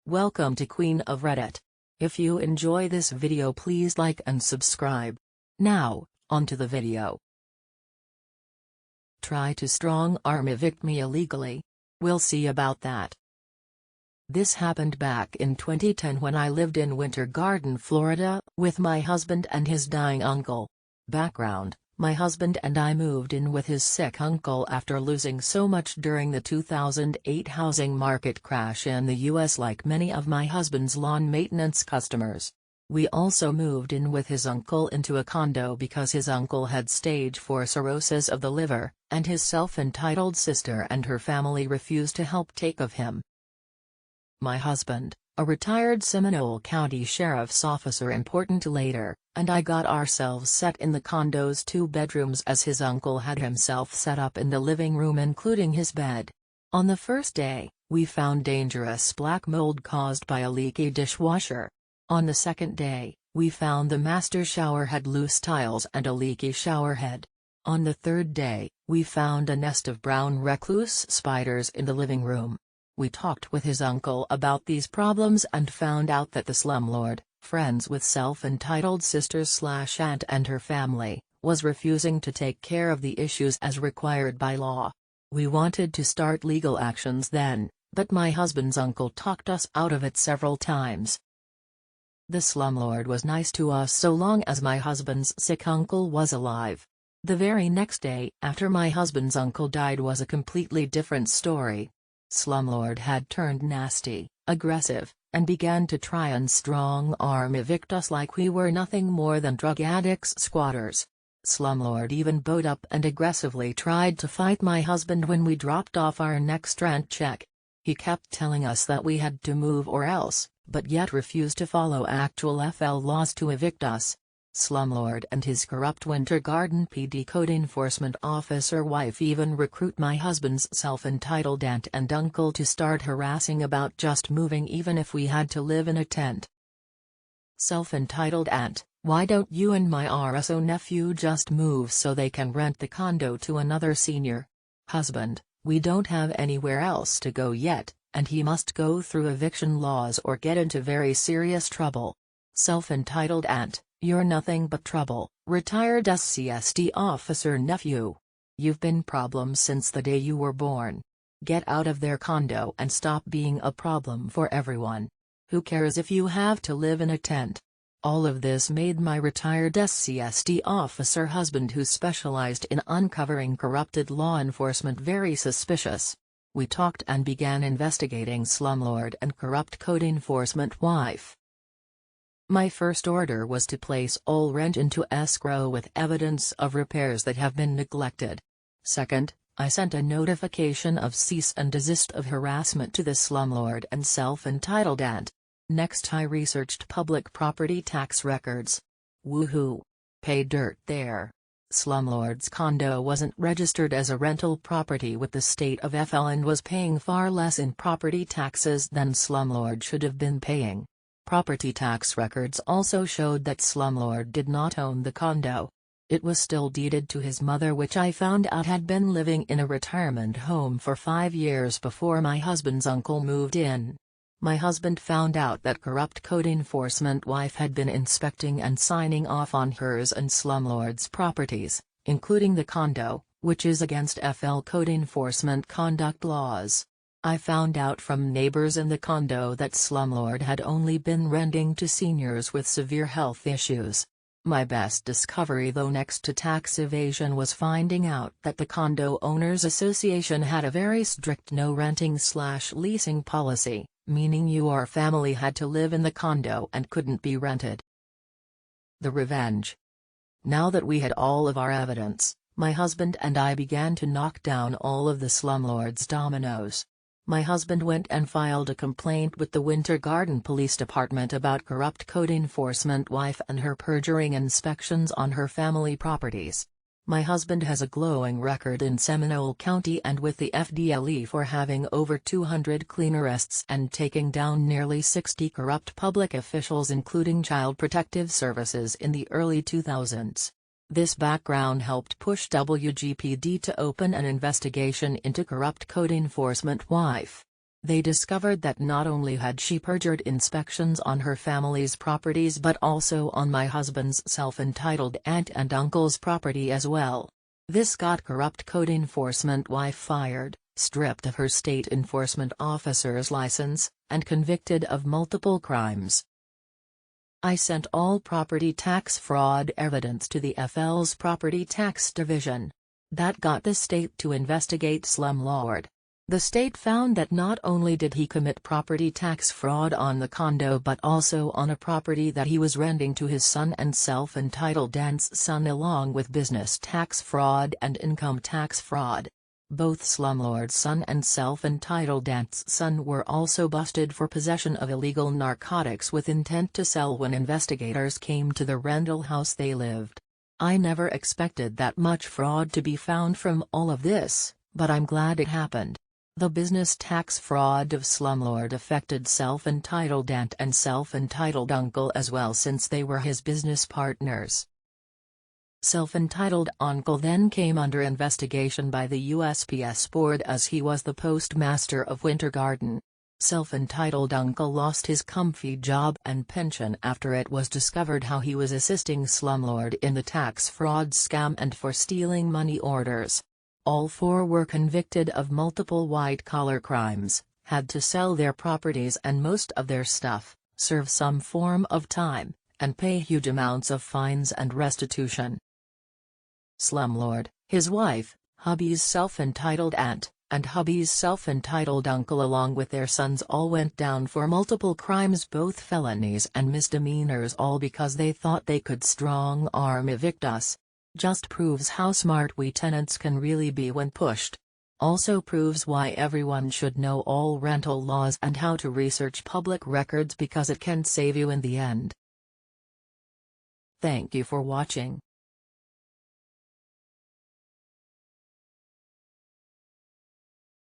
Welcome to Queen of Reddit. If you enjoy this video, please like and subscribe. Now, onto the video. Try to strong-arm evict me illegally. We'll see about that. This happened back in 2010 when I lived in Winter Garden, Florida, with my husband and his dying uncle. Background: my husband and I moved in with his sick uncle after losing so much during the 2008 housing market crash in the US, like many of my husband's lawn maintenance customers. We also moved in with his uncle into a condo because his uncle had stage 4 cirrhosis of the liver, and his self-entitled sister and her family refused to help take of him. My husband, a retired Seminole County Sheriff's officer, important later, and I got ourselves set in the condo's 2 bedrooms as his uncle had himself set up in the living room, including his bed. On the first day, we found dangerous black mold caused by a leaky dishwasher. On the second day, we found the master shower had loose tiles and a leaky shower head. On the third day, we found a nest of brown recluse spiders in the living room. We talked with his uncle about these problems and found out that the slumlord, friends with self-entitled sister/aunt and her family, was refusing to take care of the issues as required by law. We wanted to start legal actions then, but my husband's uncle talked us out of it several times. The slumlord was nice to us so long as my husband's sick uncle was alive. The very next day after my husband's uncle died was a completely different story. Slumlord had turned nasty, aggressive, and began to try and strong-arm evict us like we were nothing more than drug addicts, squatters. Slumlord even bowed up and aggressively tried to fight my husband when we dropped off our next rent check. He kept telling us that we had to move or else, but yet refused to follow actual FL laws to evict us. Slumlord and his corrupt Winter Garden PD code enforcement officer wife even recruit my husband's self-entitled aunt and uncle to start harassing about just moving even if we had to live in a tent. Self-entitled aunt: why don't you and my RSO nephew just move so they can rent the condo to another senior? Husband: we don't have anywhere else to go yet, and he must go through eviction laws or get into very serious trouble. Self-entitled aunt: you're nothing but trouble. Retired SCSD officer nephew: you've been problem since the day you were born. Get out of their condo and stop being a problem for everyone. Who cares if you have to live in a tent? All of this made my retired SCSD officer husband, who specialized in uncovering corrupted law enforcement, very suspicious. We talked and began investigating slumlord and corrupt code enforcement wife. My first order was to place all rent into escrow with evidence of repairs that have been neglected. Second, I sent a notification of cease and desist of harassment to the slumlord and self-entitled aunt. Next, I researched public property tax records. Woohoo! Pay dirt there. Slumlord's condo wasn't registered as a rental property with the state of FL and was paying far less in property taxes than slumlord should have been paying. Property tax records also showed that slumlord did not own the condo. It was still deeded to his mother, which I found out had been living in a retirement home for 5 years before my husband's uncle moved in. My husband found out that corrupt code enforcement wife had been inspecting and signing off on hers and slumlord's properties, including the condo, which is against FL code enforcement conduct laws. I found out from neighbors in the condo that slumlord had only been renting to seniors with severe health issues. My best discovery, though, next to tax evasion, was finding out that the Condo Owners Association had a very strict no renting/leasing policy, meaning your family had to live in the condo and couldn't be rented. The revenge. Now that we had all of our evidence, my husband and I began to knock down all of the slumlord's dominoes. My husband went and filed a complaint with the Winter Garden Police Department about corrupt code enforcement wife and her perjuring inspections on her family properties. My husband has a glowing record in Seminole County and with the FDLE for having over 200 clean arrests and taking down nearly 60 corrupt public officials, including Child Protective Services, in the early 2000s. This background helped push WGPD to open an investigation into corrupt code enforcement wife. They discovered that not only had she perjured inspections on her family's properties but also on my husband's self-entitled aunt and uncle's property as well. This got corrupt code enforcement wife fired, stripped of her state enforcement officer's license, and convicted of multiple crimes. I sent all property tax fraud evidence to the FL's Property Tax Division. That got the state to investigate Slumlord. The state found that not only did he commit property tax fraud on the condo but also on a property that he was renting to his son and self-entitled aunt's son, along with business tax fraud and income tax fraud. Both Slumlord's son and self-entitled aunt's son were also busted for possession of illegal narcotics with intent to sell when investigators came to the rental house they lived. I never expected that much fraud to be found from all of this, but I'm glad it happened. The business tax fraud of Slumlord affected self-entitled aunt and self-entitled uncle as well, since they were his business partners. Self-entitled uncle then came under investigation by the USPS board as he was the postmaster of Winter Garden. Self-entitled uncle lost his comfy job and pension after it was discovered how he was assisting Slumlord in the tax fraud scam and for stealing money orders. All four were convicted of multiple white-collar crimes, had to sell their properties and most of their stuff, serve some form of time, and pay huge amounts of fines and restitution. Slumlord, his wife, hubby's self-entitled aunt, and hubby's self-entitled uncle along with their sons all went down for multiple crimes, both felonies and misdemeanors, all because they thought they could strong-arm evict us. Just proves how smart we tenants can really be when pushed. Also proves why everyone should know all rental laws and how to research public records, because it can save you in the end. Thank you for watching.